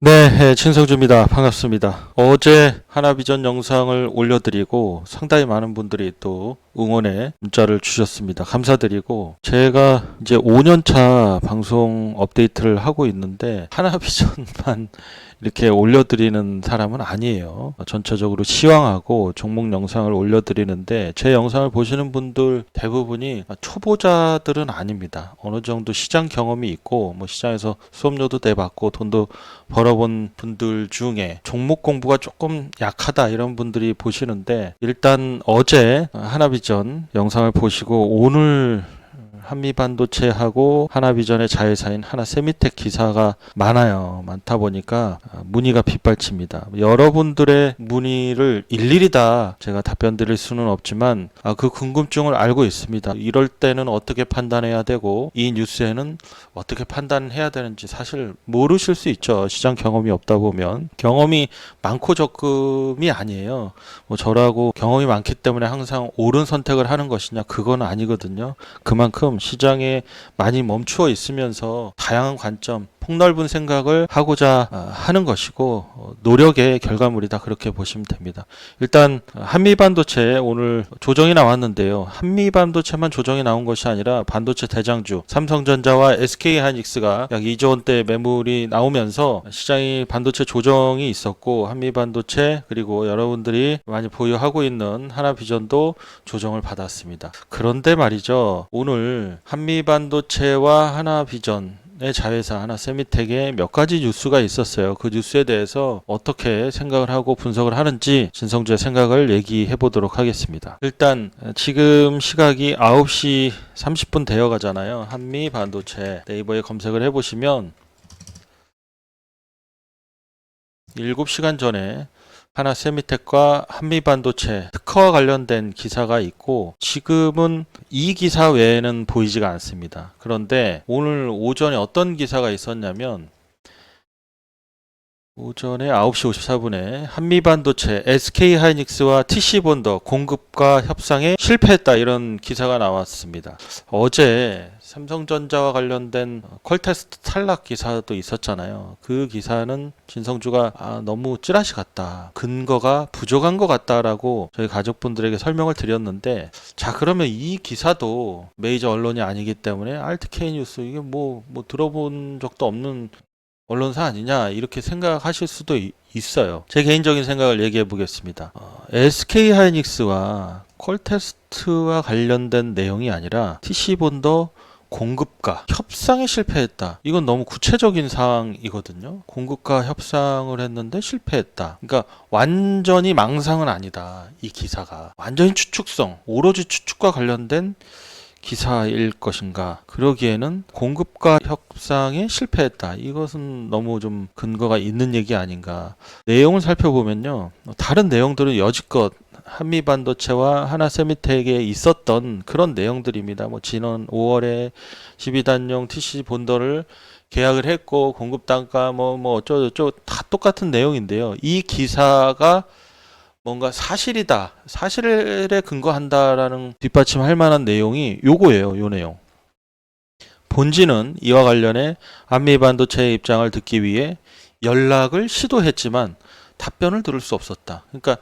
네, 진성주입니다. 반갑습니다. 어제 하나비전 영상을 올려드리고 상당히 많은 분들이 또 응원의 문자를 주셨습니다. 감사드리고 제가 이제 5년차 방송 업데이트를 하고 있는데 하나비전만 이렇게 올려드리는 사람은 아니에요. 전체적으로 시황하고 종목 영상을 올려드리는데 제 영상을 보시는 분들 대부분이 초보자들은 아닙니다. 어느 정도 시장 경험이 있고 시장에서 수업료도 내봤고 돈도 벌어본 분들 중에 종목 공부가 조금 약하다 이런 분들이 보시는데 일단 어제 하나비전 영상을 보시고 오늘 한미반도체하고 하나비전의 자회사인 하나세미텍 기사가 많다 보니까 문의가 빗발칩니다. 여러분들의 문의를 일일이 다 제가 답변 드릴 수는 없지만 그 궁금증을 알고 있습니다. 이럴 때는 어떻게 판단해야 되고 이 뉴스에는 어떻게 판단해야 되는지 사실 모르실 수 있죠. 시장 경험이 없다 보면. 경험이 많고 적음이 아니에요. 저라고 경험이 많기 때문에 항상 옳은 선택을 하는 것이냐, 그건 아니거든요. 그만큼 시장에 많이 멈추어 있으면서 다양한 관점, 폭넓은 생각을 하고자 하는 것이고 노력의 결과물이다, 그렇게 보시면 됩니다. 일단 한미반도체 오늘 조정이 나왔는데요. 한미반도체만 조정이 나온 것이 아니라 반도체 대장주 삼성전자와 SK하이닉스가 약 2조 원대 매물이 나오면서 시장이 반도체 조정이 있었고 한미반도체 그리고 여러분들이 많이 보유하고 있는 하나비전도 조정을 받았습니다. 그런데 말이죠, 오늘 한미반도체와 하나비전 자회사 하나세미텍에 몇 가지 뉴스가 있었어요. 그 뉴스에 대해서 어떻게 생각을 하고 분석을 하는지 진성주의 생각을 얘기해 보도록 하겠습니다. 일단 지금 시각이 9시 30분 되어 가잖아요. 한미반도체 네이버에 검색을 해보시면 7시간 전에 하나세미텍과 한미반도체 특허와 관련된 기사가 있고 지금은 이 기사 외에는 보이지가 않습니다. 그런데 오늘 오전에 어떤 기사가 있었냐면 오전에 9시 54분에 한미반도체 SK하이닉스와 TC본더 공급과 협상에 실패했다, 이런 기사가 나왔습니다. 어제 삼성전자와 관련된 퀄테스트 탈락 기사도 있었잖아요. 그 기사는 진성주가 너무 찌라시 같다, 근거가 부족한 것 같다라고 저희 가족분들에게 설명을 드렸는데, 자 그러면 이 기사도 메이저 언론이 아니기 때문에 알트K 뉴스 이게 뭐 들어본 적도 없는 언론사 아니냐, 이렇게 생각하실 수도 있어요. 제 개인적인 생각을 얘기해 보겠습니다. SK하이닉스와 퀄테스트와 관련된 내용이 아니라 TC본더 공급과 협상에 실패했다. 이건 너무 구체적인 사항이거든요. 공급과 협상을 했는데 실패했다. 그러니까 완전히 망상은 아니다. 이 기사가 완전히 추측성, 오로지 추측과 관련된 기사일 것인가? 그러기에는 공급과 협상에 실패했다, 이것은 너무 좀 근거가 있는 얘기 아닌가. 내용을 살펴보면요, 다른 내용들은 여지껏 한미반도체와 하나세미텍에 있었던 그런 내용들입니다. 지난 5월에 12단용 TC 본더를 계약을 했고 공급 단가 어쩌고저쩌고 다 똑같은 내용인데요. 이 기사가 뭔가 사실이다, 사실에 근거한다라는 뒷받침할 만한 내용이 요거예요. 요 내용. 본지는 이와 관련해 한미반도체의 입장을 듣기 위해 연락을 시도했지만 답변을 들을 수 없었다. 그러니까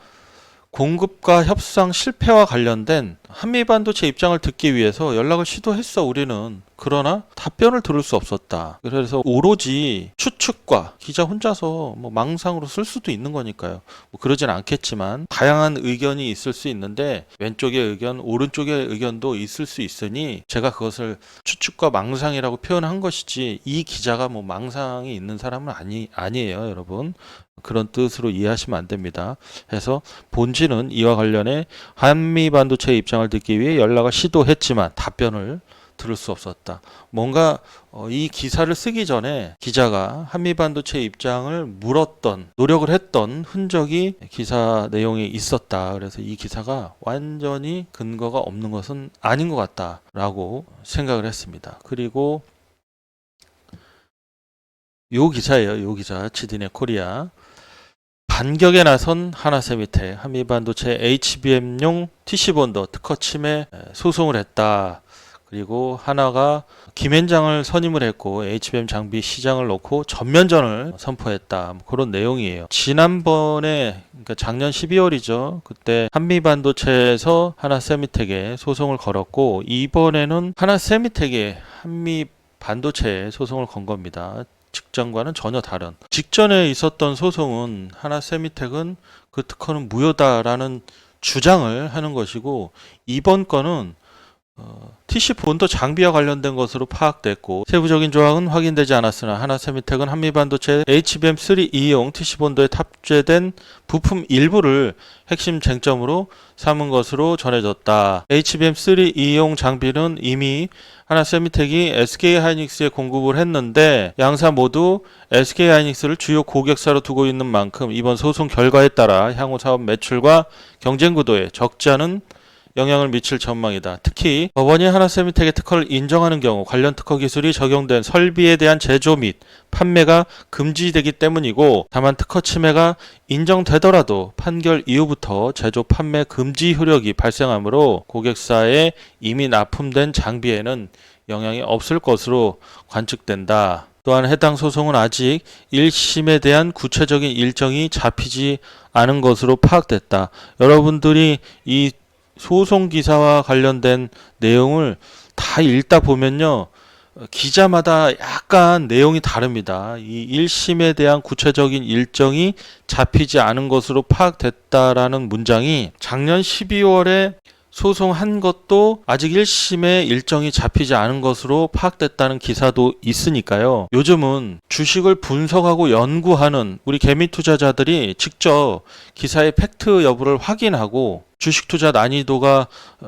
공급과 협상 실패와 관련된 한미반도체 입장을 듣기 위해서 연락을 시도했어 우리는. 그러나 답변을 들을 수 없었다. 그래서 오로지 추측과 기자 혼자서 망상으로 쓸 수도 있는 거니까요. 그러진 않겠지만 다양한 의견이 있을 수 있는데 왼쪽의 의견, 오른쪽의 의견도 있을 수 있으니 제가 그것을 추측과 망상이라고 표현한 것이지 이 기자가 망상이 있는 사람은 아니에요, 여러분. 그런 뜻으로 이해하시면 안 됩니다. 해서 본지는 이와 관련해 한미반도체의 입장을 듣기 위해 연락을 시도했지만 답변을 들을 수 없었다. 뭔가 이 기사를 쓰기 전에 기자가 한미반도체 입장을 물었던, 노력을 했던 흔적이 기사 내용에 있었다. 그래서 이 기사가 완전히 근거가 없는 것은 아닌 것 같다라고 생각을 했습니다. 그리고 요 기사예요. 요 기사, 지디네 코리아. 반격에 나선 하나세미텍, 한미반도체 HBM용 TC본더 특허 침해 소송을 했다. 그리고 하나가 김앤장을 선임을 했고 HBM 장비 시장을 놓고 전면전을 선포했다. 뭐 그런 내용이에요. 지난번에 그러니까 작년 12월이죠. 그때 한미반도체에서 하나세미텍에 소송을 걸었고 이번에는 하나세미텍에 한미반도체에 소송을 건 겁니다. 직전과는 전혀 다른. 직전에 있었던 소송은 하나세미텍은 그 특허는 무효다라는 주장을 하는 것이고 이번 건은 TC 본도 장비와 관련된 것으로 파악됐고 세부적인 조항은 확인되지 않았으나 하나세미텍은 한미반도체 HBM3E용 TC 본도에 탑재된 부품 일부를 핵심 쟁점으로 삼은 것으로 전해졌다. HBM3E용 장비는 이미 하나세미텍이 SK하이닉스에 공급을 했는데 양사 모두 SK하이닉스를 주요 고객사로 두고 있는 만큼 이번 소송 결과에 따라 향후 사업 매출과 경쟁 구도에 적지 않은 영향을 미칠 전망이다. 특히 법원이 하나세미텍의 특허를 인정하는 경우 관련 특허 기술이 적용된 설비에 대한 제조 및 판매가 금지되기 때문이고 다만 특허 침해가 인정되더라도 판결 이후부터 제조 판매 금지 효력이 발생하므로 고객사에 이미 납품된 장비에는 영향이 없을 것으로 관측된다. 또한 해당 소송은 아직 1심에 대한 구체적인 일정이 잡히지 않은 것으로 파악됐다. 여러분들이 이 소송 기사와 관련된 내용을 다 읽다 보면요. 기자마다 약간 내용이 다릅니다. 이 1심에 대한 구체적인 일정이 잡히지 않은 것으로 파악됐다라는 문장이 작년 12월에 소송한 것도 아직 1심의 일정이 잡히지 않은 것으로 파악됐다는 기사도 있으니까요. 요즘은 주식을 분석하고 연구하는 우리 개미 투자자들이 직접 기사의 팩트 여부를 확인하고 주식 투자 난이도가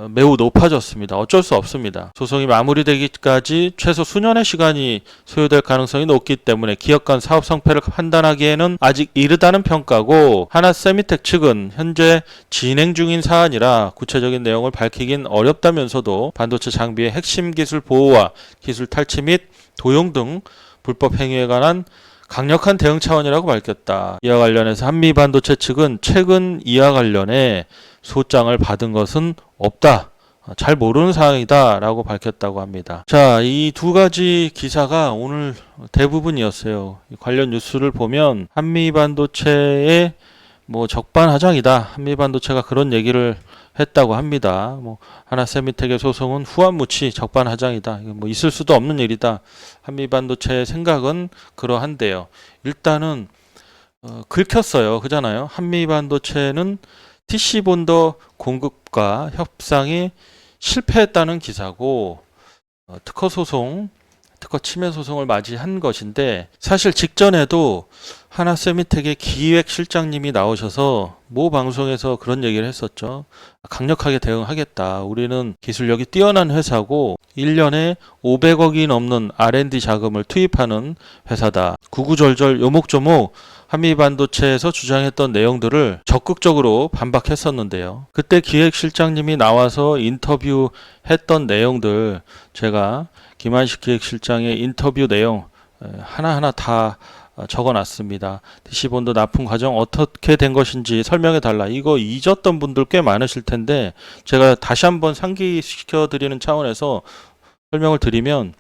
매우 높아졌습니다. 어쩔 수 없습니다. 소송이 마무리되기까지 최소 수년의 시간이 소요될 가능성이 높기 때문에 기업 간 사업 성패를 판단하기에는 아직 이르다는 평가고 하나세미텍 측은 현재 진행 중인 사안이라 구체적인 내용을 밝히긴 어렵다면서도 반도체 장비의 핵심 기술 보호와 기술 탈취 및 도용 등 불법 행위에 관한 강력한 대응 차원이라고 밝혔다. 이와 관련해서 한미반도체 측은 최근 이와 관련해 소장을 받은 것은 없다. 잘 모르는 사항이다 라고 밝혔다고 합니다. 자, 이 두 가지 기사가 오늘 대부분이었어요. 관련 뉴스를 보면 한미반도체의 적반하장이다. 한미반도체가 그런 얘기를 했다고 합니다. 하나세미텍의 소송은 후한무치 적반하장이다. 있을 수도 없는 일이다. 한미반도체의 생각은 그러한데요. 일단은 긁혔어요. 그잖아요. 한미반도체는 TC본더 공급과 협상에 실패했다는 기사고 특허 침해 소송을 맞이한 것인데 사실 직전에도 하나세미텍의 기획실장님이 나오셔서 모 방송에서 그런 얘기를 했었죠. 강력하게 대응하겠다. 우리는 기술력이 뛰어난 회사고 1년에 500억이 넘는 R&D 자금을 투입하는 회사다. 구구절절 요목조목 한미반도체에서 주장했던 내용들을 적극적으로 반박했었는데요. 그때 기획실장님이 나와서 인터뷰했던 내용들 제가 김한식 기획실장의 인터뷰 내용 하나하나 다 적어놨습니다. TC본도 납품 과정 어떻게 된 것인지 설명해달라. 이거 잊었던 분들 꽤 많으실 텐데 제가 다시 한번 상기시켜드리는 차원에서 설명을 드리면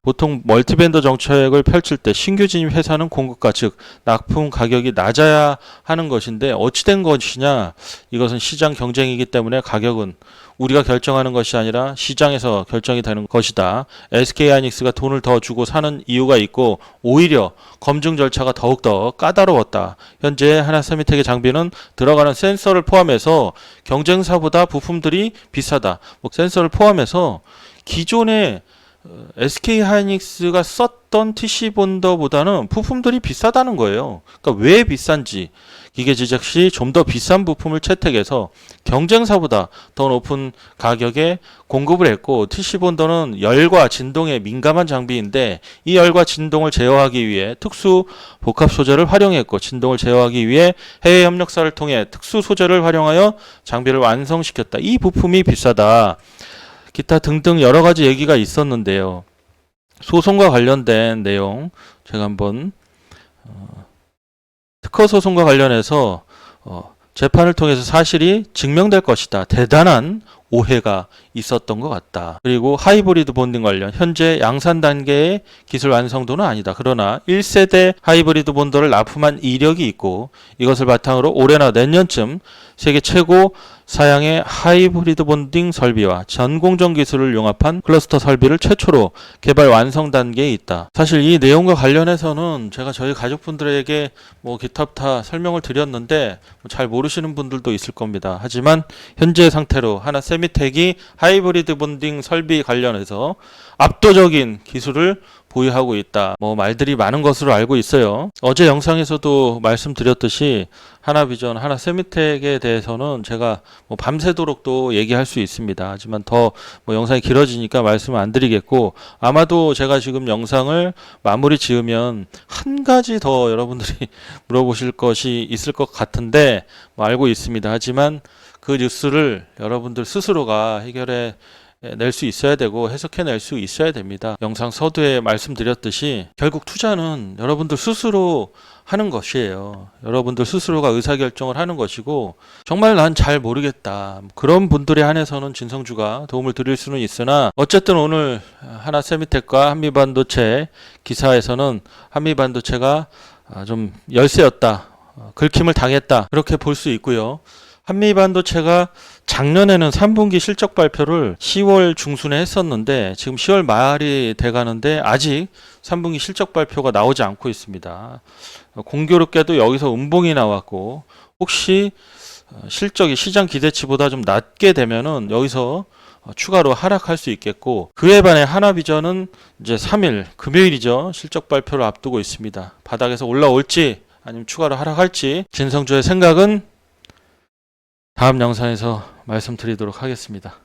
보통 멀티벤더 정책을 펼칠 때 신규 진입 회사는 공급가 즉 납품 가격이 낮아야 하는 것인데 어찌된 것이냐 이것은 시장 경쟁이기 때문에 가격은 우리가 결정하는 것이 아니라 시장에서 결정이 되는 것이다. SK하이닉스가 돈을 더 주고 사는 이유가 있고 오히려 검증 절차가 더욱더 까다로웠다. 현재 하나세미텍의 장비는 들어가는 센서를 포함해서 경쟁사보다 부품들이 비싸다. 센서를 포함해서 기존의 SK하이닉스가 썼던 TC본더보다는 부품들이 비싸다는 거예요. 그러니까 왜 비싼지 기계 제작 시 좀 더 비싼 부품을 채택해서 경쟁사보다 더 높은 가격에 공급을 했고 TC본더는 열과 진동에 민감한 장비인데 이 열과 진동을 제어하기 위해 특수 복합 소재를 활용했고 진동을 제어하기 위해 해외 협력사를 통해 특수 소재를 활용하여 장비를 완성시켰다. 이 부품이 비싸다. 기타 등등 여러 가지 얘기가 있었는데요. 소송과 관련된 내용 제가 한번 특허 소송과 관련해서 재판을 통해서 사실이 증명될 것이다. 대단한 오해가 있었던 것 같다. 그리고 하이브리드 본딩 관련 현재 양산 단계의 기술 완성도는 아니다. 그러나 1세대 하이브리드 본더를 납품한 이력이 있고 이것을 바탕으로 올해나 내년쯤 세계 최고 사양의 하이브리드 본딩 설비와 전공정 기술을 융합한 클러스터 설비를 최초로 개발 완성 단계에 있다. 사실 이 내용과 관련해서는 제가 저희 가족분들에게 기타부타 설명을 드렸는데 잘 모르시는 분들도 있을 겁니다. 하지만 현재 상태로 하나 세미텍이 하이브리드 본딩 설비 관련해서 압도적인 기술을 보유하고 있다. 말들이 많은 것으로 알고 있어요. 어제 영상에서도 말씀드렸듯이 하나비전, 하나세미텍에 대해서는 제가 밤새도록 또 얘기할 수 있습니다. 하지만 더 영상이 길어지니까 말씀을 안 드리겠고, 아마도 제가 지금 영상을 마무리 지으면 한 가지 더 여러분들이 물어보실 것이 있을 것 같은데 알고 있습니다. 하지만 그 뉴스를 여러분들 스스로가 해결해 낼 수 있어야 되고 해석해낼 수 있어야 됩니다. 영상 서두에 말씀드렸듯이 결국 투자는 여러분들 스스로 하는 것이에요. 여러분들 스스로가 의사결정을 하는 것이고, 정말 난 잘 모르겠다, 그런 분들에 한해서는 진성주가 도움을 드릴 수는 있으나, 어쨌든 오늘 하나세미텍과 한미반도체 기사에서는 한미반도체가 좀 열세였다, 긁힘을 당했다, 그렇게 볼 수 있고요. 한미반도체가 작년에는 3분기 실적 발표를 10월 중순에 했었는데 지금 10월 말이 돼가는데 아직 3분기 실적 발표가 나오지 않고 있습니다. 공교롭게도 여기서 음봉이 나왔고, 혹시 실적이 시장 기대치보다 좀 낮게 되면은 여기서 추가로 하락할 수 있겠고, 그에 반해 하나비전은 이제 3일 금요일이죠. 실적 발표를 앞두고 있습니다. 바닥에서 올라올지 아니면 추가로 하락할지 진성주의 생각은 다음 영상에서 말씀드리도록 하겠습니다.